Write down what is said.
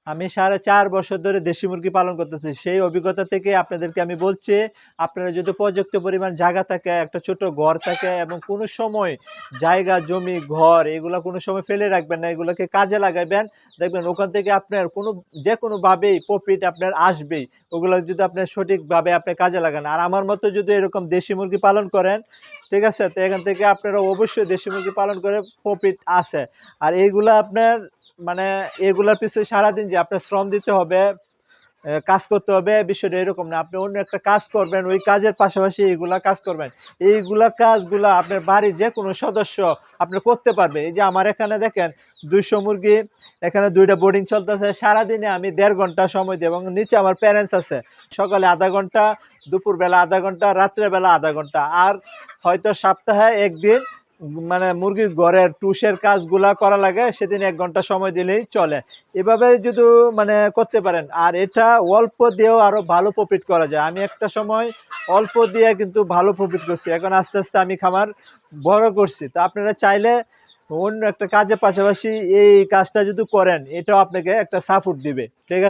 আমি 4.5 বছর ধরে দেশি মুরগি পালন করতেছি। সেই অভিজ্ঞতা থেকে আপনাদেরকে আমি বলছি, আপনারা যদি পর্যাপ্ত পরিমাণ জায়গা থাকে, একটা ছোট ঘর থাকে এবং কোনো সময় জায়গা, জমি, ঘর এগুলা কোনো সময় ফেলে রাখবেন না। এগুলোকে কাজে লাগাইবেন। দেখবেন ওখান থেকে আপনার যেকোনোভাবেই প্রফিট আপনার আসবেই। ওগুলো যদি আপনার সঠিকভাবে আপনি কাজে লাগান। আর আমার মতো যদি এরকম দেশি মুরগি পালন করেন, ঠিক আছে? তো এখান থেকে আপনারা অবশ্যই দেশি মুরগি পালন করে প্রফিট আছে। আর এইগুলা আপনার মানে এগুলার পিছনে সারাদিন যে আপনার শ্রম দিতে হবে, কাজ করতে হবে, বিষয়টা এরকম না। আপনি অন্য একটা কাজ করবেন, ওই কাজের পাশাপাশি এইগুলা কাজ করবেন। এইগুলা কাজগুলা আপনার বাড়ির যে কোনো সদস্য আপনি করতে পারবে। এই যে আমার এখানে দেখেন 200 মুরগি, এখানে 2টা বোর্ডিং চলতেছে। সারাদিনে আমি 1.5 ঘন্টা সময় দিই এবং নিচে আমার প্যারেন্টস আছে। সকালে আধা ঘন্টা, দুপুরবেলা আধা ঘন্টা, রাত্রেবেলা আধা ঘন্টা। আর হয়তো সপ্তাহে একদিন মানে মুরগির ঘরের টুসের কাজগুলা করা লাগে, সেদিন 1 ঘন্টা সময় দিলেই চলে। এভাবে যদি মানে করতে পারেন, আর এটা অল্প দিয়েও আরো ভালো প্রফিট করা যায়। আমি একটা সময় অল্প দিয়ে কিন্তু ভালো প্রফিট করছি, এখন আস্তে আস্তে আমি খামার বড় করছি। তো আপনারা চাইলে অন্য একটা কাজের পাশাপাশি এই কাজটা যদি করেন, এটাও আপনাকে একটা সাপোর্ট দিবে, ঠিক আছে?